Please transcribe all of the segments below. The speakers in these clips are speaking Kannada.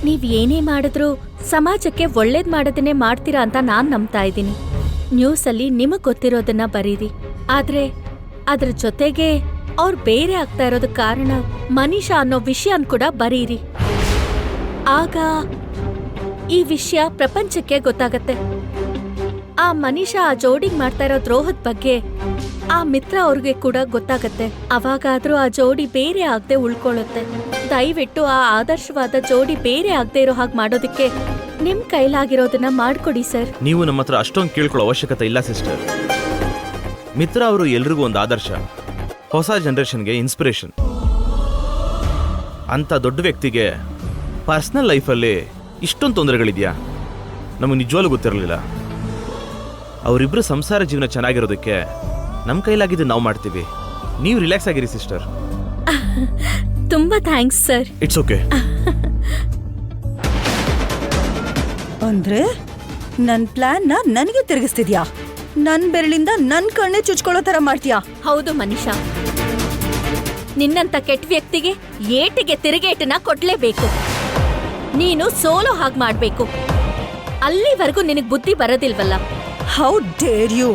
ನೀವ್ ಏನೇ ಮಾಡಿದ್ರು ಸಮಾಜಕ್ಕೆ ಒಳ್ಳೇದ್ ಮಾಡೋದನ್ನೇ ಮಾಡ್ತೀರಾ ಅಂತ ನಾನ್ ನಂಬ್ತಾ ಇದ್ದೀನಿ. ನ್ಯೂಸ್ ಅಲ್ಲಿ ನಿಮಗ್ ಗೊತ್ತಿರೋದನ್ನ ಬರೀರಿ, ಆದ್ರೆ ಅದ್ರ ಜೊತೆಗೆ ಅವ್ರು ಬೇರೆ ಆಗ್ತಾ ಇರೋದ ಕಾರಣ ಮನೀಷಾ ಅನ್ನೋ ವಿಷಯನ್ ಕೂಡ ಬರೀರಿ. ಆಗ ಈ ವಿಷಯ ಪ್ರಪಂಚಕ್ಕೆ ಗೊತ್ತಾಗತ್ತೆ. ಆ ಮನೀಷಾ ಆ ಜೋಡಿಗ್ ಮಾಡ್ತಾ ಇರೋ ದ್ರೋಹದ ಬಗ್ಗೆ ಆ ಮಿತ್ರ ಅವ್ರಿಗೆ ಕೂಡ ಗೊತ್ತಾಗತ್ತೆ. ಅವಾಗಾದ್ರೂ ಆ ಜೋಡಿ ಬೇರೆ ಆಗದೆ ಉಳ್ಕೊಳ್ಳುತ್ತೆ. ದಯವಿಟ್ಟು ಆ ಆದರ್ಶವಾದ ಜೋಡಿ ಬೇರೆ ಆಗದೆ ಇರೋ ಹಾಗೆ ಮಾಡೋದಕ್ಕೆ ನಿಮ್ ಕೈಲಾಗಿರೋದನ್ನ ಮಾಡ್ಕೊಡಿ ಸರ್. ನೀವು ನಮ್ಮ ಹತ್ರ ಅಷ್ಟೊಂದು ಕೇಳ್ಕೊಳ್ಳೋ ಅವಶ್ಯಕತೆ ಇಲ್ಲ ಸಿಸ್ಟರ್. ಮಿತ್ರ ಅವರು ಎಲ್ರಿಗೂ ಒಂದು ಆದರ್ಶ, ಹೊಸ ಜನರೇಷನ್ಗೆ ಇನ್ಸ್ಪಿರೇಷನ್. ಅಂತ ದೊಡ್ಡ ವ್ಯಕ್ತಿಗೆ ಪರ್ಸನಲ್ ಲೈಫಲ್ಲಿ ಇಷ್ಟೊಂದು ತೊಂದರೆಗಳಿದೆಯಾ ನಮಗೆ ನಿಜವಾಗ್ಲೂ ಗೊತ್ತಿರಲಿಲ್ಲ. ಅವರಿಬ್ಬರು ಸಂಸಾರ ಜೀವನ ಚೆನ್ನಾಗಿರೋದಕ್ಕೆ ನಮ್ಮ ಕೈಲಾಗಿದ್ದು ನಾವು ಮಾಡ್ತೀವಿ. ನೀವು ರಿಲ್ಯಾಕ್ಸ್ ಆಗಿರಿ ಸಿಸ್ಟರ್. ತುಂಬಾ ಥ್ಯಾಂಕ್ಸ್ ಸರ್. It's okay. ಅಂದ್ರೆ ನನ್ ಪ್ಲಾನ್ ನನಗೆ ತಿರುಗಿಸ್ತಿದ್ಯಾ? ನನ್ ಬೆರಳಿಂದ ನನ್ ಕಣ್ಣೆ ಚುಚ್ಕೊಳ್ಳೋ ತರ ಮಾಡ್ತೀಯಾ? ಹೌದು ಮನೀಷಾ, ನಿನ್ನಂತ ಕೆಟ್ಟ ವ್ಯಕ್ತಿಗೆ ಏಟಿಗೆ ತಿರುಗೇಟನ್ನ ಕೊಡ್ಲೇಬೇಕು. ನೀನು ಸೋಲೋ ಹಾಗೆ ಮಾಡ್ಬೇಕು. ಅಲ್ಲಿವರೆಗೂ ನಿನಗ್ ಬುದ್ಧಿ ಬರೋದಿಲ್ವಲ್ಲ. How dare you!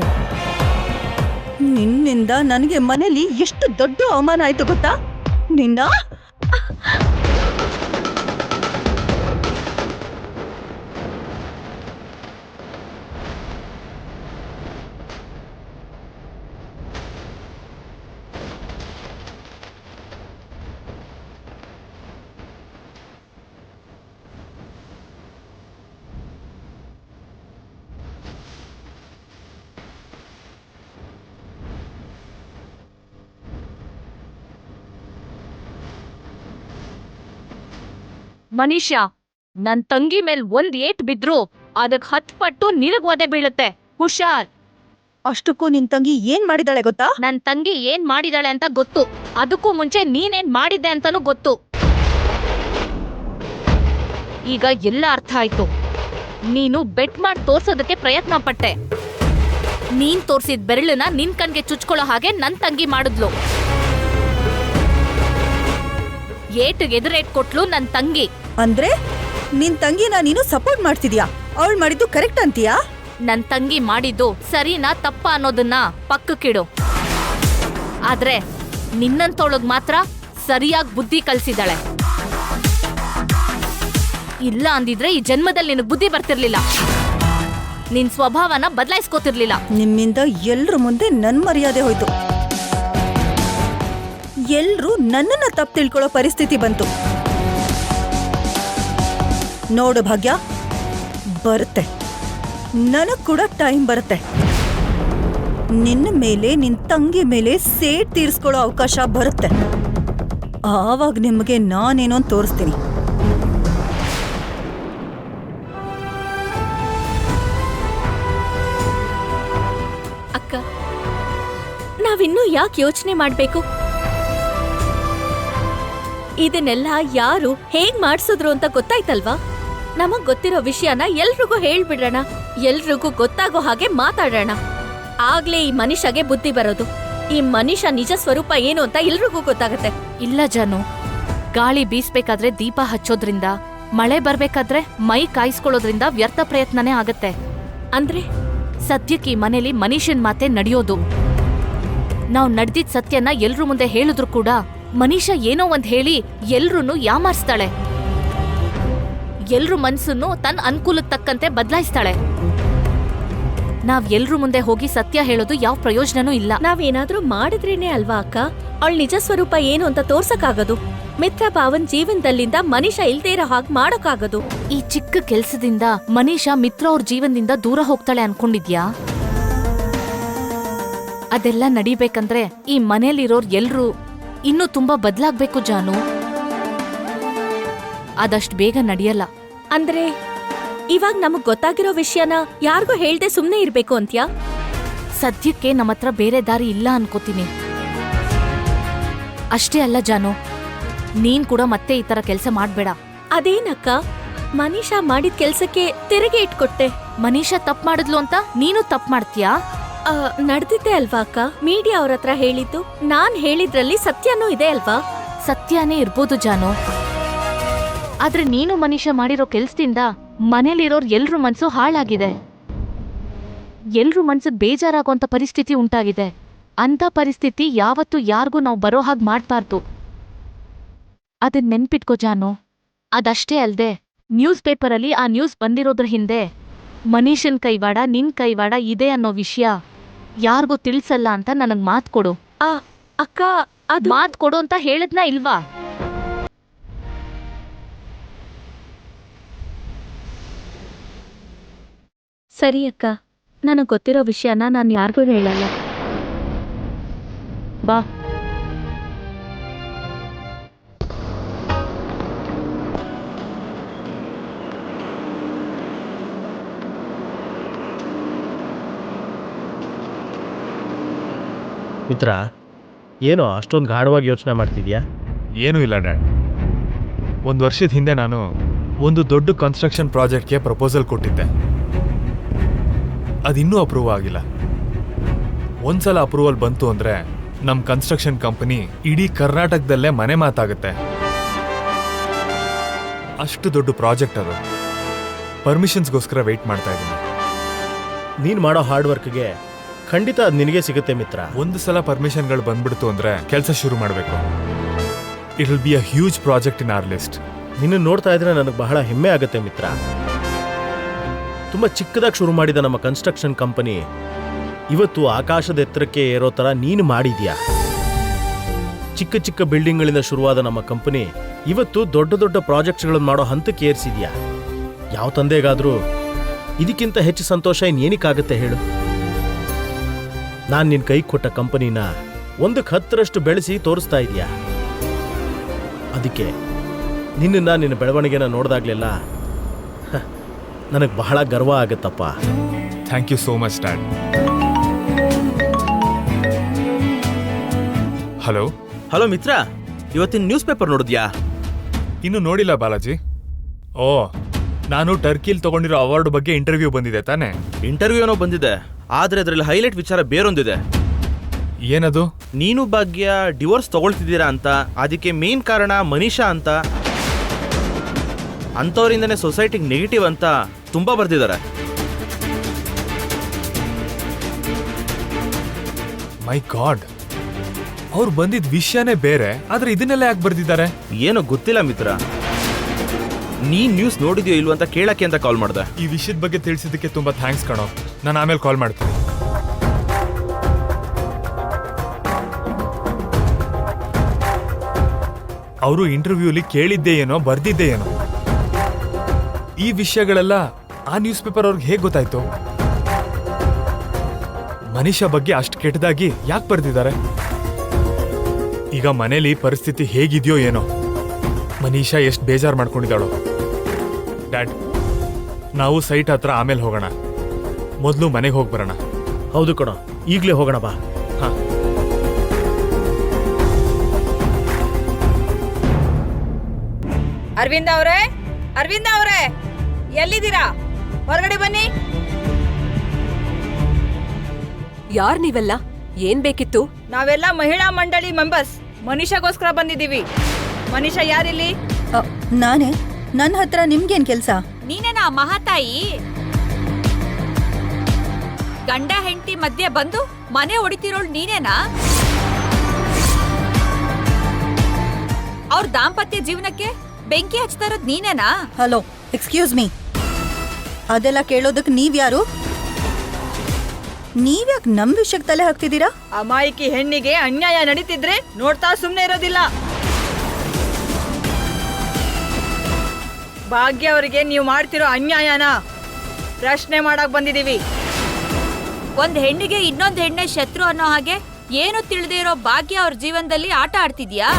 ನಿನ್ನಿಂದ ನನಗೆ ಮನೇಲಿ ಎಷ್ಟು ದೊಡ್ಡ ಅವಮಾನ ಆಯ್ತು ಗೊತ್ತಾ? ನಿನ್ನ ಮನೀಷಾ, ನನ್ ತಂಗಿ ಮೇಲ್ ಒಂದ್ ಏಟ್ ಬಿದ್ರು ಅದಕ್ 10 ಪಟ್ಟು ನಿನಗ್ ಒದೆ ಬೀಳುತ್ತೆ. ಹುಷಾರ್. ಅಷ್ಟಕ್ಕೂ ನಿನ್ ತಂಗಿ ಏನ್ ಮಾಡಿದಾಳೆ ಗೊತ್ತಾ? ನನ್ ತಂಗಿ ಏನ್ ಮಾಡಿದಾಳೆ ಅಂತ ಗೊತ್ತು. ಅದಕ್ಕೂ ಮುಂಚೆ ನೀನೇನ್ ಮಾಡಿದ್ದೆ ಅಂತಾನೂ ಗೊತ್ತು. ಈಗ ಎಲ್ಲ ಅರ್ಥ ಆಯ್ತು. ನೀನು ಬೆಟ್ ಮಾಡಿ ತೋರ್ಸೋದಕ್ಕೆ ಪ್ರಯತ್ನ ಪಟ್ಟೆ. ನೀನ್ ತೋರ್ಸಿದ ಬೆರಳನ್ನ ನಿನ್ ಕಣ್ಗೆ ಚುಚ್ಕೊಳ್ಳೋ ಹಾಗೆ ನನ್ ತಂಗಿ ಮಾಡಿದ್ಲು. ಏಟಿಗೆ ಎದುರೇಟ್ ಕೊಟ್ಲು ನನ್ ತಂಗಿ. ಅಂದ್ರೆ ನಿನ್ ತಂಗಿನ ನೀನು ಸಪೋರ್ಟ್ ಮಾಡ್ತಿದ್ಯಾ? ಅವಳು ಮಾಡಿದ್ದು ಕರೆಕ್ಟ್ ಅಂತೀಯಾ? ನನ್ ತಂಗಿ ಮಾಡಿದ್ದು ಸರಿನಾ ತಪ್ಪ ಅನ್ನೋದನ್ನ ಪಕ್ಕಕ್ಕಿಡು. ಆದ್ರೆ ನಿನ್ನಂತೊಳಗ್ ಮಾತ್ರ ಸರಿಯಾಗಿ ಬುದ್ಧಿ ಕಲ್ಸಿದಾಳೆ. ಇಲ್ಲ ಅಂದಿದ್ರೆ ಈ ಜನ್ಮದಲ್ಲಿ ನಿನಗ್ ಬುದ್ಧಿ ಬರ್ತಿರ್ಲಿಲ್ಲ. ನಿನ್ ಸ್ವಭಾವನ ಬದಲಾಯಿಸ್ಕೋತಿರ್ಲಿಲ್ಲ. ನಿಮ್ಮಿಂದ ಎಲ್ರ ಮುಂದೆ ನನ್ ಮರ್ಯಾದೆ ಹೋಯ್ತು. ಎಲ್ರೂ ನನ್ನನ್ನ ತಪ್ಪು ತಿಳ್ಕೊಳ್ಳೋ ಪರಿಸ್ಥಿತಿ ಬಂತು. ನೋಡು ಭಾಗ್ಯ, ಬರುತ್ತೆ, ನನಗ್ ಕೂಡ ಟೈಮ್ ಬರುತ್ತೆ. ನಿನ್ನ ಮೇಲೆ ನಿನ್ ತಂಗಿ ಮೇಲೆ ಸೇಟ್ ತೀರ್ಸ್ಕೊಳ್ಳೋ ಅವಕಾಶ ಬರುತ್ತೆ. ಆವಾಗ ನಿಮಗೆ ನಾನೇನೋ ತೋರಿಸ್ತೀನಿ. ಅಕ್ಕ, ನಾವಿನ್ನೂ ಯಾಕೆ ಯೋಚನೆ ಮಾಡ್ಬೇಕು? ಇದನ್ನೆಲ್ಲ ಯಾರು ಹೇಗ್ ಮಾಡ್ಸಿದ್ರು ಅಂತ ಗೊತ್ತಾಯ್ತಲ್ವಾ? ನಮಗ್ ಗೊತ್ತಿರೋ ವಿಷಯನ ಎಲ್ರಿಗೂ ಹೇಳ್ಬಿಡೋಣ. ಎಲ್ರಿಗೂ ಗೊತ್ತಾಗೋ ಹಾಗೆ ಮಾತಾಡೋಣ. ಆಗ್ಲೇ ಈ ಮನುಷ್ಯಗೆ ಬುದ್ಧಿ ಬರೋದು. ಈ ಮನುಷ್ಯ ನಿಜ ಸ್ವರೂಪ ಏನು ಅಂತ ಎಲ್ರಿಗೂ ಗೊತ್ತಾಗತ್ತೆ. ಇಲ್ಲ ಜಾನು, ಗಾಳಿ ಬೀಸ್ಬೇಕಾದ್ರೆ ದೀಪ ಹಚ್ಚೋದ್ರಿಂದ, ಮಳೆ ಬರ್ಬೇಕಾದ್ರೆ ಮೈ ಕಾಯಿಸ್ಕೊಳ್ಳೋದ್ರಿಂದ ವ್ಯರ್ಥ ಪ್ರಯತ್ನನೇ ಆಗತ್ತೆ. ಅಂದ್ರೆ ಸದ್ಯಕ್ಕೆ ಈ ಮನೇಲಿ ಮನುಷ್ಯನ್ ಮಾತೆ ನಡೆಯೋದು. ನಾವ್ ನಡ್ದಿದ್ ಸತ್ಯನ ಎಲ್ರ ಮುಂದೆ ಹೇಳಿದ್ರು ಕೂಡ ಮನೀಷಾ ಏನೋ ಒಂದ್ ಹೇಳಿ ಎಲ್ರೂನು ಯಾಮಾರಿಸ್ತಾಳೆ. ಎಲ್ರ ಮನ್ಸನ್ನು ತನ್ನ ಅನುಕೂಲಕ್ಕೆ ತಕ್ಕಂತೆ ಬದಲಾಯಿಸ್ತಾಳೆ. ನಾವ್ ಎಲ್ರ ಮುಂದೆ ಹೋಗಿ ಸತ್ಯ ಹೇಳೋದು ಯಾವ ಪ್ರಯೋಜನನೂ ಇಲ್ಲ. ನಾವೇನಾದ್ರೂ ಮಾಡಿದ್ರೇನೆ ಅಲ್ವಾ ಅಕ್ಕ ಅವಳ ನಿಜ ಸ್ವರೂಪ ಏನು ಅಂತ ತೋರ್ಸಕ್ಕಾಗದು. ಮಿತ್ರ ಭಾವನ್ ಜೀವನದಲ್ಲಿಂದ ಮನೀಷಾ ಇಲ್ದೇ ಇರೋ ಹಾಗೆ ಮಾಡೋಕ್ಕಾಗದು. ಈ ಚಿಕ್ಕ ಕೆಲ್ಸದಿಂದ ಮನೀಷಾ ಮಿತ್ರ ಅವ್ರ ಜೀವನದಿಂದ ದೂರ ಹೋಗ್ತಾಳೆ ಅನ್ಕೊಂಡಿದ್ಯಾ? ಅದೆಲ್ಲ ನಡಿಬೇಕಂದ್ರೆ ಈ ಮನೇಲಿರೋರ್ ಎಲ್ರೂ ಇನ್ನೂ ತುಂಬಾ ಬದ್ಲಾಗ್ಬೇಕು ಜಾನು. ಅದಷ್ಟು ಬೇಗ ನಡೆಯಲ್ಲ. ಅಂದ್ರೆ ಇವಾಗ ನಮಗ್ ಗೊತ್ತಾಗಿರೋ ವಿಷಯನ ಯಾರಿಗೂ ಹೇಳ್ದೆ ಸುಮ್ನೆ ಇರ್ಬೇಕು ಅಂತ್ಯಾ? ಸದ್ಯಕ್ಕೆ ನಮ್ಮತ್ರ ಬೇರೆ ದಾರಿ ಇಲ್ಲ ಅನ್ಕೋತೀನಿ. ಅಷ್ಟೇ ಅಲ್ಲ ಜಾನು, ನೀನ್ ಕೂಡ ಮತ್ತೆ ಈ ತರ ಕೆಲ್ಸ ಮಾಡ್ಬೇಡ. ಅದೇನಕ್ಕ, ಮನೀಷಾ ಮಾಡಿದ ಕೆಲ್ಸಕ್ಕೆ ತೆರಿಗೆ ಇಟ್ಕೊಟ್ಟೆ. ಮನೀಷಾ ತಪ್ಪು ಮಾಡಿದ್ಲು ಅಂತ ನೀನು ತಪ್ಪು ಮಾಡ್ತೀಯಾ? ನಡೆದಿದ್ದೆ ಅಲ್ವಾ ಅಕ್ಕ? ಮೀಡಿಯಾ ಅವ್ರ ಹತ್ರ ಹೇಳಿದ್ದು. ನಾನ್ ಹೇಳಿದ್ರಲ್ಲಿ ಸತ್ಯನೂ ಇದೆ ಅಲ್ವಾ? ಸತ್ಯನೇ ಇರ್ಬೋದು ಜಾನು. ಆದ್ರೆ ನೀನು ಮನೀಷ ಮಾಡಿರೋ ಕೆಲ್ಸದಿಂದ ಮನೇಲಿರೋರ್ ಎಲ್ರ ಮನ್ಸು ಹಾಳಾಗಿದೆ. ಎಲ್ರ ಮನ್ಸಿಗೆ ಬೇಜಾರಾಗೋಂಥ ಪರಿಸ್ಥಿತಿ ಉಂಟಾಗಿದೆ. ಅಂಥ ಪರಿಸ್ಥಿತಿ ಯಾವತ್ತೂ ಯಾರಿಗೂ ನಾವು ಬರೋ ಹಾಗೆ ಮಾಡ್ಬಾರ್ದು. ಅದನ್ನ ನೆನ್ಪಿಟ್ಕೋ ಜಾನು. ಅದಷ್ಟೇ ಅಲ್ದೆ ನ್ಯೂಸ್ ಪೇಪರಲ್ಲಿ ಆ ನ್ಯೂಸ್ ಬಂದಿರೋದ್ರ ಹಿಂದೆ ಮನೀಷನ್ ಕೈವಾಡ ನಿನ್ ಕೈವಾಡ ಇದೆ ಅನ್ನೋ ವಿಷಯ ಯಾರಿಗೂ ತಿಳಿಸಲ್ಲ ಅಂತ ನನಗ್ ಮಾತ್ ಕೊಡು. ಅಕ್ಕ, ಅದು ಮಾತ್ ಕೊಡು ಅಂತ ಹೇಳದ್ನಾ ಇಲ್ವಾ? ಸರಿ ಅಕ್ಕ, ನನಗೆ ಗೊತ್ತಿರೋ ವಿಷಯನ ನಾನು ಯಾರಿಗೂ ಹೇಳಲ್ಲ. ಬಾ. ಮಿತ್ರ, ಏನೋ ಅಷ್ಟೊಂದು ಗಾಢವಾಗಿ ಯೋಚನೆ ಮಾಡ್ತಿದ್ಯಾ? ಏನೂ ಇಲ್ಲ ಡ್ಯಾಡ್. ಒಂದು ವರ್ಷದ ಹಿಂದೆ ನಾನು ಒಂದು ದೊಡ್ಡ ಕನ್ಸ್ಟ್ರಕ್ಷನ್ ಪ್ರಾಜೆಕ್ಟ್ಗೆ ಪ್ರಪೋಸಲ್ ಕೊಟ್ಟಿದ್ದೆ. ಅದಿನ್ನೂ ಅಪ್ರೂವ್ ಆಗಿಲ್ಲ. ಒಂದ್ಸಲ ಅಪ್ರೂವಲ್ ಬಂತು ಅಂದರೆ ನಮ್ಮ ಕನ್ಸ್ಟ್ರಕ್ಷನ್ ಕಂಪನಿ ಇಡೀ ಕರ್ನಾಟಕದಲ್ಲೇ ಮನೆ ಮಾತಾಗುತ್ತೆ. ಅಷ್ಟು ದೊಡ್ಡ ಪ್ರಾಜೆಕ್ಟ್ ಅದು. ಪರ್ಮಿಷನ್ಸ್ಗೋಸ್ಕರ ವೆಯ್ಟ್ ಮಾಡ್ತಾ ಇದ್ದೀನಿ. ನೀನು ಮಾಡೋ ಹಾರ್ಡ್ ವರ್ಕ್ಗೆ ಖಂಡಿತ ಅದು ನಿನಗೆ ಸಿಗುತ್ತೆ ಮಿತ್ರ. ಒಂದು ಸಲ ಪರ್ಮಿಷನ್ಗಳು ಬಂದ್ಬಿಡ್ತು ಅಂದರೆ ಕೆಲಸ ಶುರು ಮಾಡಬೇಕು. It will be a huge project in our list. ನಿನ್ನ ನೋಡ್ತಾ ಇದ್ರೆ ನನಗೆ ಬಹಳ ಹೆಮ್ಮೆ ಆಗುತ್ತೆ ಮಿತ್ರ. ತುಂಬ ಚಿಕ್ಕದಾಗಿ ಶುರು ಮಾಡಿದ ನಮ್ಮ ಕನ್ಸ್ಟ್ರಕ್ಷನ್ ಕಂಪನಿ ಇವತ್ತು ಆಕಾಶದ ಎತ್ತರಕ್ಕೆ ಏರೋ ಥರ ನೀನು ಮಾಡಿದ್ಯಾ. ಚಿಕ್ಕ ಚಿಕ್ಕ ಬಿಲ್ಡಿಂಗ್ಗಳಿಂದ ಶುರುವಾದ ನಮ್ಮ ಕಂಪನಿ ಇವತ್ತು ದೊಡ್ಡ ದೊಡ್ಡ ಪ್ರಾಜೆಕ್ಟ್ಸ್ಗಳನ್ನು ಮಾಡೋ ಹಂತಕ್ಕೆ ಏರಿಸಿದ್ಯಾ. ಯಾವ ತಂದೆಗಾದರೂ ಇದಕ್ಕಿಂತ ಹೆಚ್ಚು ಸಂತೋಷ ಇನ್ನೇನಕ್ಕಾಗುತ್ತೆ ಹೇಳು. ನಾನು ನಿನ್ನ ಕೈ ಕೊಟ್ಟ ಕಂಪನಿನ 1/10 ಬೆಳೆಸಿ ತೋರಿಸ್ತಾ ಇದೀಯಾ. ಅದಕ್ಕೆ ನಿನ್ನ ನಿನ್ನ ಬೆಳವಣಿಗೆನ ನೋಡಿದಾಗ್ಲೆಲ್ಲ ನನಗೆ ಬಹಳ ಗರ್ವ ಆಗುತ್ತಪ್ಪ. Thank you so much dad. Hello hello ಮಿತ್ರ, ಇವತ್ತಿನ ನ್ಯೂಸ್ ಪೇಪರ್ ನೋಡಿದ್ಯಾ? ಇನ್ನೂ ನೋಡಿಲ್ಲ ಬಾಲಾಜಿ. ಓ, ನಾನು ಟರ್ಕಿಲ್ ತಗೊಂಡಿರೋ ಅವಾರ್ಡ್ ಬಗ್ಗೆ ಇಂಟರ್ವ್ಯೂ ಬಂದಿದೆ ತಾನೆ? ಇಂಟರ್ವ್ಯೂ ಏನೋ ಬಂದಿದೆ, ಆದ್ರೆ ಅದರಲ್ಲಿ ಹೈಲೈಟ್ ವಿಚಾರ ಬೇರೊಂದಿದೆ. ಏನದು? ನೀನು ಭಾಗ್ಯ ಡಿವೋರ್ಸ್ ತಗೊಳ್ತಿದ್ದೀರಾ ಅಂತ. ಅದಕ್ಕೆ ಮೇನ್ ಕಾರಣ ಮನೀಷಾ ಅಂತ. ಅಂಥವರಿಂದನೇ ಸೊಸೈಟಿಗೆ ನೆಗೆಟಿವ್ ಅಂತ ತುಂಬಾ ಬರ್ದಿದ್ದಾರೆ. ಮೈ ಗಾಡ್, ಅವ್ರು ಬಂದಿದ್ದ ವಿಷಯನೇ ಬೇರೆ, ಆದ್ರೆ ಇದನ್ನೆಲ್ಲ ಯಾಕೆ ಬರ್ದಿದ್ದಾರೆ? ಏನೋ ಗೊತ್ತಿಲ್ಲ ಮಿತ್ರ. ನೀನ್ ನ್ಯೂಸ್ ನೋಡಿದ್ಯೋ ಇಲ್ವ ಅಂತ ಕೇಳಕ್ಕೆ ಅಂತ ಕಾಲ್ ಮಾಡ್ದೆ. ಈ ವಿಷಯದ ಬಗ್ಗೆ ತಿಳಿಸಿದ್ದಕ್ಕೆ ತುಂಬಾ ಥ್ಯಾಂಕ್ಸ್ ಕಣೋ. ನಾನು ಆಮೇಲೆ ಕಾಲ್ ಮಾಡ್ತೀನಿ. ಅವರು ಇಂಟರ್ವ್ಯೂಲಿ ಕೇಳಿದ್ದೆ ಏನೋ ಬರ್ದಿದ್ದೆ ಏನೋ. ಈ ವಿಷಯಗಳೆಲ್ಲ ಆ ನ್ಯೂಸ್ ಪೇಪರ್ ಅವ್ರಿಗೆ ಹೇಗೆ ಗೊತ್ತಾಯ್ತು? ಮನೀಷಾ ಬಗ್ಗೆ ಅಷ್ಟು ಕೆಟ್ಟದಾಗಿ ಯಾಕೆ ಬರ್ದಿದ್ದಾರೆ? ಈಗ ಮನೇಲಿ ಪರಿಸ್ಥಿತಿ ಹೇಗಿದೆಯೋ ಏನೋ. ಮನೀಷಾ ಎಷ್ಟು ಬೇಜಾರು ಮಾಡ್ಕೊಂಡಿದ್ದಾಳೋ. ಡ್ಯಾಡ್, ನಾವು ಸೈಟ್ ಹತ್ರ ಆಮೇಲೆ ಹೋಗೋಣ. ಮೊದಲು ಮನೆಗೆ ಹೋಗಿ ಬರೋಣ. ಹೌದು ಕಣೋ, ಈಗಲೇ ಹೋಗೋಣ ಬಾ. ಹಾ. ಅರವಿಂದ ಅವರೇ, ಎಲ್ಲಿದ್ದೀರಾ? ಹೊರಗಡೆ ಬನ್ನಿ. ಯಾರ್ ನೀವೆಲ್ಲ? ಏನ್ ಬೇಕಿತ್ತು? ನಾವೆಲ್ಲ ಮಹಿಳಾ ಮಂಡಳಿ ಮೆಂಬರ್ಸ್. ಮನೀಷಾಗೋಸ್ಕರ ಬಂದಿದ್ದೀವಿ. ಮನೀಷಾ ಯಾರಿಲ್ಲಿ? ನಾನೇ. ನನ್ನ ಹತ್ರ ನಿಮ್ಗೇನ್ ಕೆಲ್ಸ? ನೀನೇನಾ ಮಹಾತಾಯಿ? ಗಂಡ ಹೆಂಡತಿ ಮಧ್ಯೆ ಬಂದು ಮನೆ ಹೊಡಿತಿರೋಳು ನೀನೇನಾ? ಅವ್ರ ದಾಂಪತ್ಯ ಜೀವನಕ್ಕೆ ಬೆಂಕಿ ಹಚ್ತಾ ಇರೋದು ನೀನೇನಾ? Hello, excuse me. ಅದೆಲ್ಲ ಕೇಳೋದಕ್ ನೀವ್ಯಾರು? ನೀವ್ಯಾಕ್ ನಮ್ ವಿಷಯಕ್ಕೆ ತಲೆ ಹಾಕ್ತಿದ್ದೀರಾ? ಅಮಾಯಕಿ ಹೆಣ್ಣಿಗೆ ಅನ್ಯಾಯ ನಡೀತಿದ್ರೆ ನೋಡ್ತಾ ಸುಮ್ನೆ ಇರೋದಿಲ್ಲ. ಭಾಗ್ಯ ಅವರಿಗೆ ನೀವು ಮಾಡ್ತಿರೋ ಅನ್ಯಾಯನ ಪ್ರಶ್ನೆ ಮಾಡಕ್ ಬಂದಿದೀವಿ. ಒಂದ್ ಹೆಣ್ಣಿಗೆ ಇನ್ನೊಂದ್ ಹೆಣ್ಣೆ ಶತ್ರು ಅನ್ನೋ ಹಾಗೆ ಏನು ತಿಳಿದೇ ಇರೋ ಭಾಗ್ಯ ಅವ್ರ ಜೀವನದಲ್ಲಿ ಆಟ ಆಡ್ತಿದ್ಯಾ?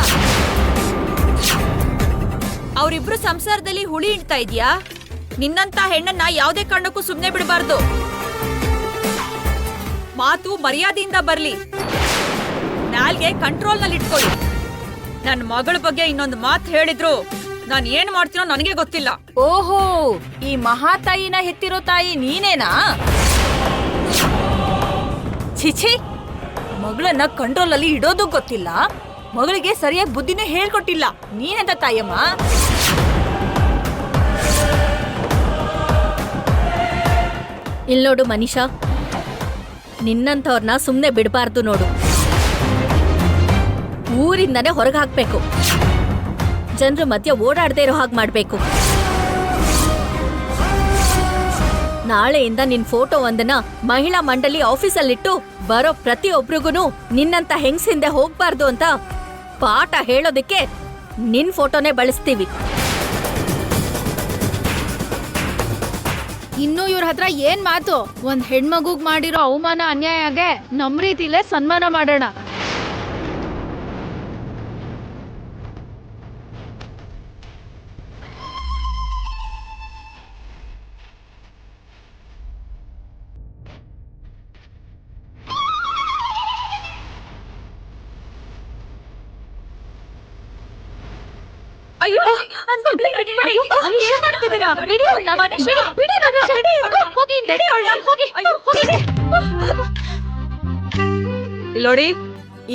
ಅವರಿಬ್ರು ಸಂಸಾರದಲ್ಲಿ ಹುಳಿ ಇಡ್ತಾ ಇದ್ಯಾ? ನಿನ್ನಂತ ಹೆಣ್ಣನ್ನ ಯಾವುದೇ ಕಾರಣಕ್ಕೂ ಸುಮ್ನೆ ಬಿಡಬಾರ್ದು. ಮಾತು ಮರ್ಯಾದೆಯಿಂದ ಬರ್ಲಿ. ನಾಲ್ಗೆ ಕಂಟ್ರೋಲ್ ನಲ್ಲಿ ಇಟ್ಕೊಳ್ಳಿ. ನನ್ನ ಮಗಳ ಬಗ್ಗೆ ಇನ್ನೊಂದು ಮಾತು ಹೇಳಿದ್ರು ನಾನು ಏನ್ ಮಾಡ್ತೀನೋ ನನಗೆ ಗೊತ್ತಿಲ್ಲ. ಓಹೋ, ಈ ಮಹಾತಾಯಿನ ಹೆತ್ತಿರೋ ತಾಯಿ ನೀನೇನಾ? ಛಿಛಿ, ಮಗಳನ್ನ ಕಂಟ್ರೋಲ್ ಅಲ್ಲಿ ಇಡೋದು ಗೊತ್ತಿಲ್ಲ, ಮಗಳಿಗೆ ಸರಿಯಾಗಿ ಬುದ್ಧಿನೇ ಹೇಳ್ಕೊಟ್ಟಿಲ್ಲ. ನೀನೆಂತ ತಾಯಮ್ಮ? ಇಲ್ ನೋಡು ಮನೀಷಾ, ನಿನ್ನಂಥವ್ರನ್ನ ಸುಮ್ಮನೆ ಬಿಡಬಾರ್ದು ನೋಡು. ಊರಿಂದಾನೇ ಹೊರಗೆ ಹಾಕ್ಬೇಕು. ಜನರ ಮಧ್ಯೆ ಓಡಾಡದೇ ಇರೋ ಹಾಗೆ ಮಾಡಬೇಕು. ನಾಳೆಯಿಂದ ನಿನ್ ಫೋಟೋ ಒಂದನ್ನ ಮಹಿಳಾ ಮಂಡಳಿ ಆಫೀಸಲ್ಲಿಟ್ಟು ಬರೋ ಪ್ರತಿಯೊಬ್ರಿಗೂ ನಿನ್ನಂತ ಹೆಂಗ್ಸ್ ಹಿಂದೆ ಹೋಗ್ಬಾರ್ದು ಅಂತ ಪಾಠ ಹೇಳೋದಕ್ಕೆ ನಿನ್ ಫೋಟೋನೇ ಬಳಸ್ತೀವಿ. ಇನ್ನು ಇವ್ರ ಹತ್ರ ಏನ್ ಮಾತು? ಒಂದ್ ಹೆಣ್ಮಗುಗ್ ಮಾಡಿರೋ ಅವಮಾನ ಅನ್ಯಾಯಗೆ ನಮ್ ರೀತಿಲೇ ಸನ್ಮಾನ ಮಾಡೋಣ. ನೋಡಿ,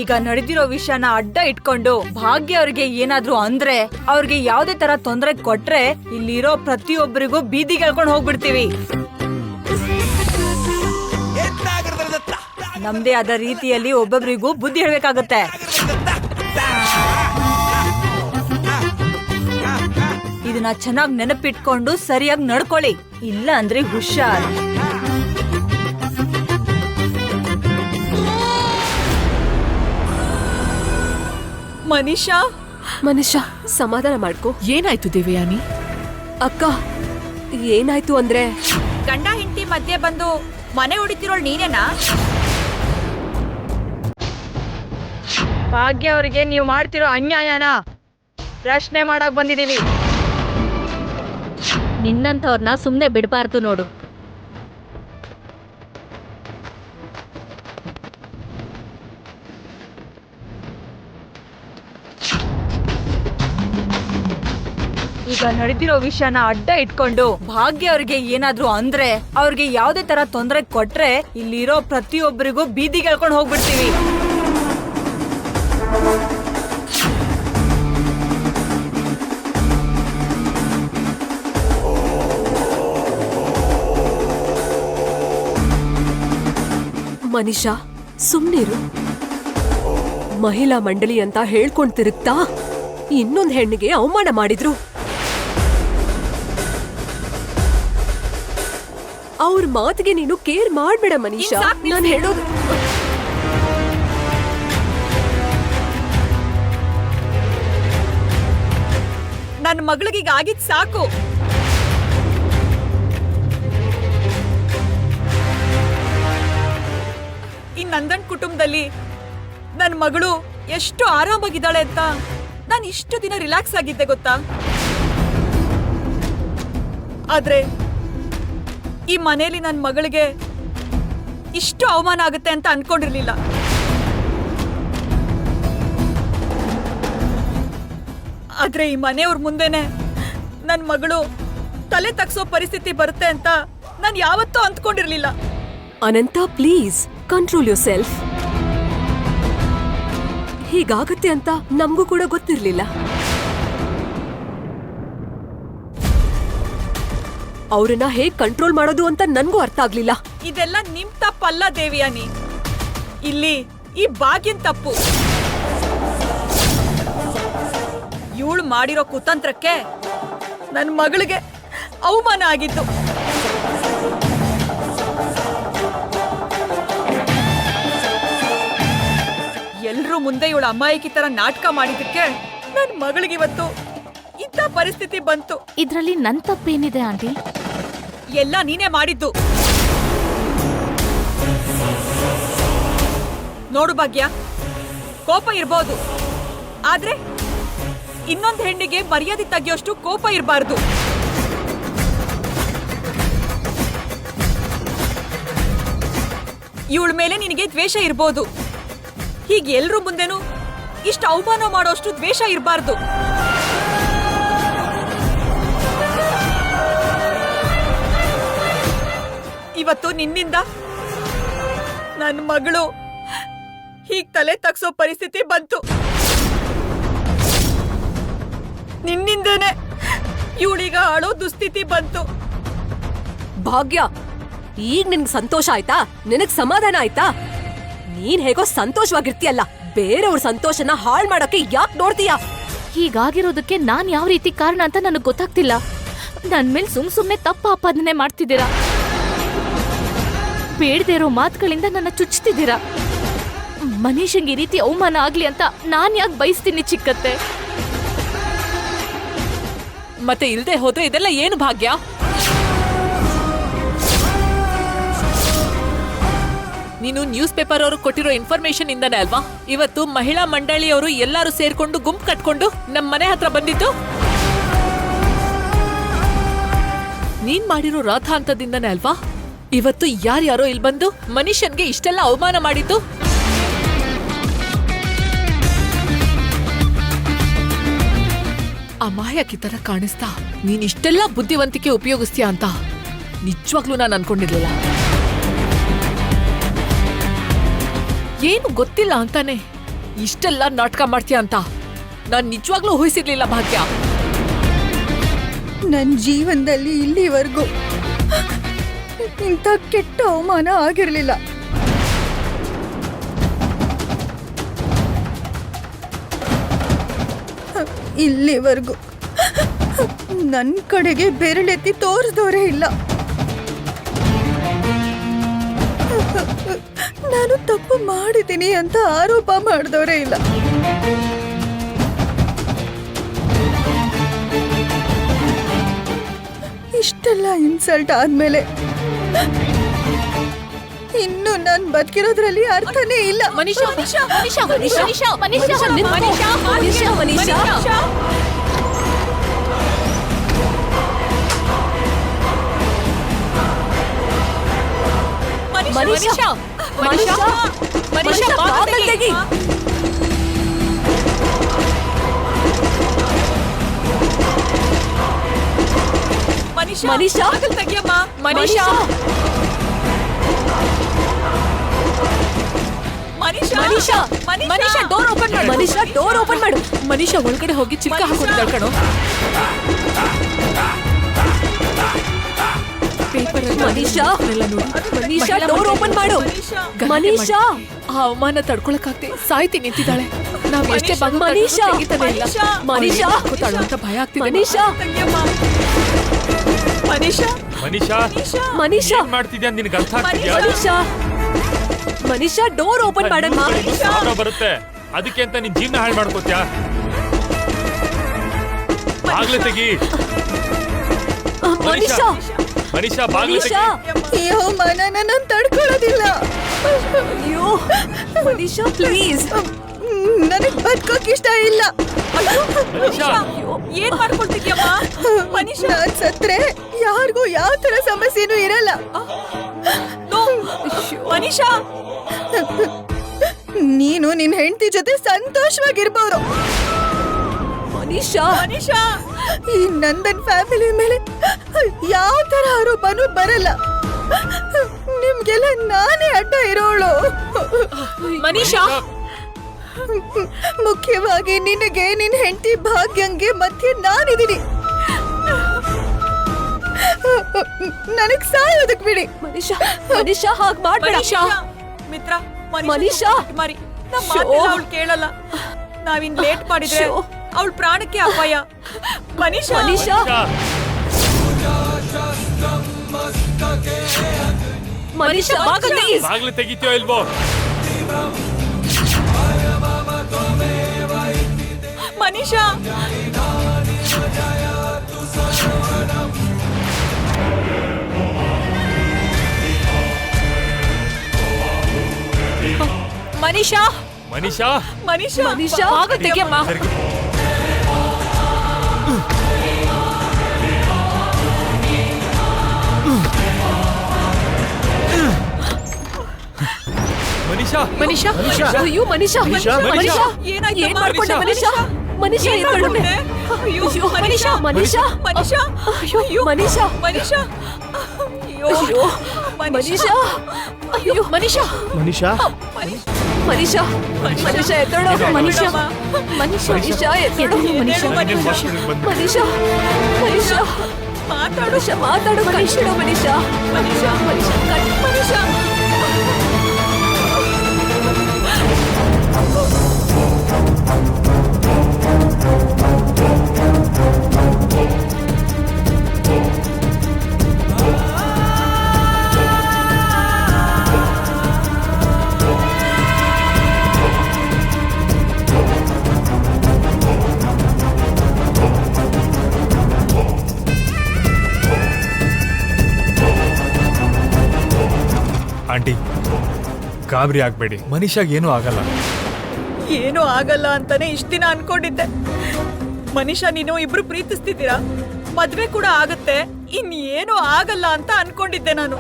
ಈಗ ನಡೆದಿರೋ ವಿಷಯನ ಅಡ್ಡ ಇಟ್ಕೊಂಡು ಭಾಗ್ಯ ಅವ್ರಿಗೆ ಏನಾದ್ರೂ ಅಂದ್ರೆ, ಅವ್ರಿಗೆ ಯಾವ್ದೇ ತರ ತೊಂದರೆ ಕೊಟ್ರೆ ಇಲ್ಲಿರೋ ಪ್ರತಿಯೊಬ್ಬರಿಗೂ ಬೀದಿಗೆ ಎಳ್ಕೊಂಡು ಹೋಗ್ಬಿಡ್ತೀವಿ. ನಮ್ದೇ ಆದ ರೀತಿಯಲ್ಲಿ ಒಬ್ಬೊಬ್ರಿಗೂ ಬುದ್ಧಿ ಹೇಳ್ಬೇಕಾಗತ್ತೆ. ಇದನ್ನ ಚೆನ್ನಾಗಿ ನೆನಪಿಟ್ಕೊಂಡು ಸರಿಯಾಗಿ ನಡ್ಕೊಳ್ಳಿ, ಇಲ್ಲ ಅಂದ್ರೆ ಹುಷಾರ್. ಮನೀಷಾ, ಮನುಷ್ಯ ಸಮಾಧಾನ ಮಾಡ್ಕೋ. ಏನಾಯ್ತು ದೇವಯಾನಿ? ಅಕ್ಕ ಏನಾಯ್ತು ಅಂದ್ರೆ, ಗಂಡ ಹೆಂಡತಿ ಮಧ್ಯೆ ಬಂದು ಮನೆ ಹೊಡಿತಿರೋಳ್ ನೀನೇನಾ? ಭಾಗ್ಯ ಅವರಿಗೆ ನೀವು ಮಾಡ್ತಿರೋ ಅನ್ಯಾಯನ ಪ್ರಶ್ನೆ ಮಾಡಕ್ ಬಂದಿದೀವಿ. ನಿನ್ನಂಥವ್ರನ್ನ ಸುಮ್ಮನೆ ಬಿಡಬಾರ್ದು ನೋಡು. ಈಗ ನಡೆದಿರೋ ವಿಷಯನ ಅಡ್ಡ ಇಟ್ಕೊಂಡು ಭಾಗ್ಯ ಅವ್ರಿಗೆ ಏನಾದ್ರೂ ಅಂದ್ರೆ, ಅವ್ರಿಗೆ ಯಾವ್ದೇ ತರ ತೊಂದರೆ ಕೊಟ್ರೆ ಇಲ್ಲಿರೋ ಪ್ರತಿಯೊಬ್ಬರಿಗೂ ಬೀದಿಗೆ ಎಳ್ಕೊಂಡು ಹೋಗ್ಬಿಡ್ತೀವಿ. ಮನುಷ್ಯ ಸುಮ್ನಿರು. ಮಹಿಳಾ ಮಂಡಳಿ ಅಂತ ಹೇಳ್ಕೊಂಡ್ ತಿರುಗ್ತಾ ಇನ್ನೊಂದ್ ಹೆಣ್ಣಿಗೆ ಅವಮಾನ ಮಾಡಿದ್ರು. ಅವ್ರ ಮಾತಿಗೆ ನೀನು ಕೇರ್ ಮಾಡ್ಬೇಡ ಮನೀಷಾ. ನಾನು ಹೇಳೋದು ನನ್ನ ಮಗಳಿಗೀಗ ಆಗಿದ್ ಸಾಕು. ಈ ನಂದನ್ ಕುಟುಂಬದಲ್ಲಿ ನನ್ನ ಮಗಳು ಎಷ್ಟು ಆರಾಮಾಗಿದ್ದಾಳೆ ಅಂತ ನಾನು ಇಷ್ಟು ದಿನ ರಿಲ್ಯಾಕ್ಸ್ ಆಗಿದ್ದೆ ಗೊತ್ತಾ? ಆದ್ರೆ ಈ ಮನೆಯಲ್ಲಿ ನನ್ನ ಮಗಳಿಗೆ ಇಷ್ಟು ಅವಮಾನ ಆಗುತ್ತೆ ಅಂತ ಅನ್ಕೊಂಡಿರ್ಲಿಲ್ಲ. ಆದ್ರೆ ಈ ಮನೆಯವ್ರ ಮುಂದೆನೆ ನನ್ನ ಮಗಳು ತಲೆ ತಗ್ಸೋ ಪರಿಸ್ಥಿತಿ ಬರುತ್ತೆ ಅಂತ ನಾನು ಯಾವತ್ತೂ ಅಂದ್ಕೊಂಡಿರ್ಲಿಲ್ಲ. ಅನಂತ ಪ್ಲೀಸ್ ಕಂಟ್ರೋಲ್ ಯೋರ್ ಸೆಲ್ಫ್. ಹೀಗಾಗತ್ತೆ ಅಂತ ನಮಗೂ ಕೂಡ ಗೊತ್ತಿರ್ಲಿಲ್ಲ. ಅವ್ರನ್ನ ಹೇಗ್ ಕಂಟ್ರೋಲ್ ಮಾಡೋದು ಅಂತ ನನ್ಗೂ ಅರ್ಥ ಆಗ್ಲಿಲ್ಲ. ಇದೆಲ್ಲ ನಿಮ್ ತಪ್ಪಲ್ಲ ದೇವಿಯಾನಿ, ಇಲ್ಲಿ ಈ ಭಾಗ್ಯನ್ ತಪ್ಪು. ಇವಳು ಮಾಡಿರೋ ಕುತಂತ್ರಕ್ಕೆ ನನ್ನ ಮಗಳಿಗೆ ಅವಮಾನ ಆಗಿತ್ತು. ಎಲ್ರೂ ಮುಂದೆ ಇವಳು ಅಮಾಯಕಿ ತರ ನಾಟಕ ಮಾಡಿದ್ದಕ್ಕೆ ನನ್ನ ಮಗಳಿಗಿವತ್ತು ಇಂಥ ಪರಿಸ್ಥಿತಿ ಬಂತು. ಇದ್ರಲ್ಲಿ ನನ್ ತಪ್ಪೇನಿದೆ ಆಂಟಿ? ಎಲ್ಲ ನೀನೇ ಮಾಡಿದ್ದು. ನೋಡು ಭಾಗ್ಯ, ಕೋಪ ಇರ್ಬೋದು, ಆದ್ರೆ ಇನ್ನೊಂದು ಹೆಣ್ಣಿಗೆ ಮರ್ಯಾದೆ ತೆಗೆಯೋಷ್ಟು ಕೋಪ ಇರಬಾರ್ದು. ಇವಳ ಮೇಲೆ ನಿನಗೆ ದ್ವೇಷ ಇರ್ಬೋದು, ಹೀಗೆ ಎಲ್ರೂ ಮುಂದೆನೂ ಇಷ್ಟು ಅವಮಾನ ಮಾಡೋಷ್ಟು ದ್ವೇಷ ಇರಬಾರ್ದು. ಇವತ್ತು ನಿನ್ನಿಂದ ನನ್ನ ಮಗಳು ಹೀಗ್ ತಲೆ ತಗ್ಸೋ ಪರಿಸ್ಥಿತಿ ಬಂತು. ನಿನ್ನಿಂದನೇ ಇವಳೀಗ ಆಳೋ ದುಸ್ಥಿತಿ ಬಂತು. ಭಾಗ್ಯ ಈಗ ನಿನ್ಗ್ ಸಂತೋಷ ಆಯ್ತಾ? ನಿನಗ್ ಸಮಾಧಾನ ಆಯ್ತಾ? ನೀನ್ ಹೇಗೋ ಸಂತೋಷವಾಗಿರ್ತೀಯಲ್ಲ, ಬೇರೆಯವ್ರ ಸಂತೋಷನ ಹಾಳ್ ಮಾಡೋಕೆ ಯಾಕೆ ನೋಡ್ತೀಯ? ಹೀಗಾಗಿರೋದಕ್ಕೆ ನಾನ್ ಯಾವ ರೀತಿ ಕಾರಣ ಅಂತ ನನಗ್ ಗೊತ್ತಾಗ್ತಿಲ್ಲ. ನನ್ ಮೇಲ್ ಸುಮ್ನೆ ತಪ್ಪ ಆಪಾದನೆ ಮಾಡ್ತಿದ್ದೀರಾ. ಬೇಡದೇ ಇರೋ ಮಾತುಗಳಿಂದ ನನ್ನ ಚುಚ್ತಿದ್ದೀರಾ. ಮನೀಷಂಗೆ ಈ ರೀತಿ ಅವಮಾನ ಆಗ್ಲಿ ಅಂತ ನಾನ್ ಯಾಕೆ ಬಯಸ್ತೀನಿ ಚಿಕ್ಕತ್ತೆ? ಮತ್ತೆ ಇಲ್ದೆ ಹೋದ್ರೆ ಇದೆಲ್ಲ ಏನು ಭಾಗ್ಯ? ನೀನು ನ್ಯೂಸ್ ಪೇಪರ್ ಅವರು ಕೊಟ್ಟಿರೋ ಇನ್ಫಾರ್ಮೇಶನ್ ಇಂದಾನೆ ಅಲ್ವಾ ಇವತ್ತು ಮಹಿಳಾ ಮಂಡಳಿಯವರು ಎಲ್ಲರೂ ಸೇರ್ಕೊಂಡು ಗುಂಪು ಕಟ್ಕೊಂಡು ನಮ್ಮ ಮನೆ ಹತ್ರ ಬಂದಿದ್ದು? ನೀನ್ ಮಾಡಿರೋ ರಾಧಾಂತದಿಂದಾನೆ ಅಲ್ವಾ ಇವತ್ತು ಯಾರ್ಯಾರೋ ಇಲ್ಲಿ ಬಂದು ಮನುಷ್ಯನ್ಗೆ ಇಷ್ಟೆಲ್ಲ ಅವಮಾನ ಮಾಡಿದ್ದು? ಅಮಾಯಕಿ ತರ ಕಾಣಿಸ್ತಾ ನೀನ್ ಇಷ್ಟೆಲ್ಲ ಬುದ್ಧಿವಂತಿಕೆ ಉಪಯೋಗಿಸ್ತೀಯ ಅಂತ ನಿಜವಾಗ್ಲೂ ನಾನು ಅನ್ಕೊಂಡಿರ್ಲಿಲ್ಲ. ಏನು ಗೊತ್ತಿಲ್ಲ ಅಂತಾನೆ ಇಷ್ಟೆಲ್ಲ ನಾಟಕ ಮಾಡ್ತೀಯ ಅಂತ ನಾನ್ ನಿಜವಾಗ್ಲೂ ಊಹಿಸಿರ್ಲಿಲ್ಲ ಭಾಗ್ಯ. ನನ್ನ ಜೀವನದಲ್ಲಿ ಇಲ್ಲಿವರೆಗೂ ಇಂಥ ಕೆಟ್ಟ ಅವಮಾನ ಆಗಿರಲಿಲ್ಲ. ಇಲ್ಲಿವರೆಗೂ ನನ್ನ ಕಡೆಗೆ ಬೆರಳೆತ್ತಿ ತೋರಿಸಿದವರೇ ಇಲ್ಲ. ನಾನು ತಪ್ಪು ಮಾಡಿದ್ದೀನಿ ಅಂತ ಆರೋಪ ಮಾಡಿದವರೇ ಇಲ್ಲ. ಇಷ್ಟೆಲ್ಲ ಇನ್ಸಲ್ಟ್ ಆದ್ಮೇಲೆ ಇನ್ನು ನಾನು ಬದುಕಿರೋದ್ರಲ್ಲಿ ಅರ್ಥನೇ ಇಲ್ಲ. ಮನೀಷಾ ಮನೀಷಾ ಮನೀಷಾ ಮನೀಷಾ ಮನೀಷಾ ಮನೀಷಾ ಮನೀಷಾ ಮನೀಷಾ ಮನೀಷಾ ಮನೀಷಾ ಬಾಗಿಲು ತೆಗಿ. ಮನೀಷಾ ಬಾಗಿಲು ತೆಗಿಯಮ್ಮ. ಮನೀಷಾ ಮನೀಷಾ ಮನೀಷಾ ಡೋರ್ ಓಪನ್ ಮಾಡು. ಮನೀಷಾ ಡೋರ್ ಓಪನ್ ಮಾಡು. ಮನೀಷಾ ಒಳಗಡೆ ಹೋಗಿ ಚಿಲ್ಕ ಹಾಕೊಂಡಿದ್ದಾಳೆ ಕಣೋ. ಮನೀಷಾ ಮನೀಷಾ ಡೋರ್ ಓಪನ್ ಮಾಡು. ಮನೀಷಾ ಆ ಅವಮಾನ ತಡ್ಕೊಳಕ್ಕಾಗ್ದೆ ಸಾಯ್ತಿ ನಿಂತಿದ್ದಾಳೆ. ನಾವ್ ಎಷ್ಟೇ ಮನೀಷಾ ಮನೀಷಾ ಅಂತ ಭಯ ಆಗ್ತಿದೆ. ಮನೀಷಾ ಮನೀಷಾ ಮನೀಷಾ ಮನೀಷಾ ಏನ್ ಮಾಡ್ತಿದ್ಯಾ? ನಿನ್ಗೆ ಅರ್ಥ ಆಗ್ತಿದ್ಯಾ? ಮನೀಷಾ ಮನೀಷಾ ಡೋರ್ ಓಪನ್ ಮಾಡಮ್ಮ. ಸಾಲ ಬರುತ್ತೆ ಅದಕ್ಕೆ ಅಂತ ನಿನ್ ಜೀವನ ಹಾಳು ಮಾಡ್ಕೋತ್ಯಾ? ಬಾಗ್ಲು ತೆಗಿ. ಮನೀಷಾ ಮನೀಷಾ ಬಾಗ್ಲು ತೆಗಿ. ಮನೀಷಾ ಈ ಅವಮಾನನ ನಾನು ತಡ್ಕೊಳ್ಳೋದಿಲ್ಲ. ಅಯ್ಯೋ ಮನೀಷಾ ಪ್ಲೀಸ್, ನನಗೆ ಬದುಕೋಕ್ ಇಷ್ಟ ಇಲ್ಲ. ಮನೀಷಾ ಏನ್ ಮಾಡ್ಕೊಳ್ತಿದ್ಯಮ್ಮ? ಮನುಷ್ಯ ನಾನ್ ಸತ್ರೆ ಯಾರಿಗೂ ಯಾವ ತರ ಸಮಸ್ಯೆನೂ ಇರಲ್ಲ. ಮನೀಷಾ ನೀನು ನಿನ್ ಹೆಂಡತಿ ಜೊತೆ ಸಂತೋಷವಾಗಿರ್ಬೋದು. ಮನೀಷಾ ಮನೀಷಾ ಈ ನಂದನ್ ಫ್ಯಾಮಿಲಿ ಮೇಲೆ ಯಾವ ತರ ಆರೋಪನೂ ಬರಲ್ಲ. ನಿಮ್ಗೆಲ್ಲ ನಾನೇ ಅಡ್ಡ ಇರೋಳು. ಮನೀಷಾ ಮುಖ್ಯವಾಗಿ ನಿನಗೆ ನಿನ್ ಹೆಂಡತಿ ಭಾಗ್ಯಂಗೆ ಮಧ್ಯೆ ನಾನಿದ್ದೀನಿ. ನನಗ್ ಸಾಯೋದಕ್ ಬಿಡಿ. ಮನೀಷಾ ಮನೀಷಾ ಹಾಗ್ ಮಾಡ್ಬೇಡ. ಮಿತ್ರ ಮನೀಷಾ ಮಾರಿ ಅವಳು ಕೇಳಲ್ಲ. ನಾವಿನ್ ಲೇಟ್ ಮಾಡಿದ್ರೆ ಅವಳ ಪ್ರಾಣಕ್ಕೆ ಅಪಾಯ. ಮನೀಷಾ ಮನೀಷಾ ಮನೀಷಾ ಬಾಗ್ಲು ತೆಗಿತೀಯೋ ಇಲ್ವೋ? ಮನೀಷಾ ಮನೀಷಾ ಮನೀಷಾ ಮನೀಷಾ ಮನೀಷಾ ಬಾಗಿಲು ತೆಗಿಯಮ್ಮ. ಮನೀಷಾ ಮನೀಷಾ ಅಯ್ಯೋ ಮನೀಷಾ ಮನೀಷಾ ಮನೀಷಾ ಏನಾಯ್ತು? ಏನ್ ಮಾಡ್ಕೊಂಡೆ ಮನೀಷಾ? ಮನೀಷಾ ಏನ್ ಮಾಡ್ಕೊಂಡೆ? ಅಯ್ಯೋ ಅಯ್ಯೋ ಮನೀಷಾ ಮನೀಷಾ ಮನೀಷಾ ಅಯ್ಯೋ ಮನೀಷಾ ಮನೀಷಾ ಅಯ್ಯೋ ಮನೀಷಾ ಅಯ್ಯೋ ಮನೀಷಾ ಮನೀಷಾ ಮನೀಷಾ ಮನೀಷಾ ಎತ್ತೋಡು. ಮನೀಷಾ ಮನೀಷಾ ಎತ್ತೋಡು. ನೀನ್ ಹಾಸ್ಪಿಟಲ್ಗೆ ಬಂದೆ. ಮನೀಷಾ ಮನೀಷಾ ಮಾತಾಡು ಮನುಷ್ಯ ಮಾತಾಡು ಮನುಷ್ಯ ಮನುಷ್ಯ ಮನುಷ್ಯ ಮನುಷ್ಯ ಮನುಷ್ಯ ಆಂಟಿ ಗಾಬರಿ ಆಗ್ಬೇಡಿ ಮನುಷ್ಯಾಗ ಏನೂ ಆಗಲ್ಲ. ಏನೂ ಆಗಲ್ಲ ಅಂತಾನೆ ಇಷ್ಟ ದಿನ ಅನ್ಕೊಂಡಿದ್ದೆ. ಮನುಷ್ಯ ನೀನು ಇಬ್ರು ಪ್ರೀತಿಸ್ತಿದ್ದೀರಾ, ಮದ್ವೆ ಕೂಡ ಆಗತ್ತೆ, ಇನ್ನೇನು ಆಗಲ್ಲ ಅಂತ ಅನ್ಕೊಂಡಿದ್ದೆ ನಾನು.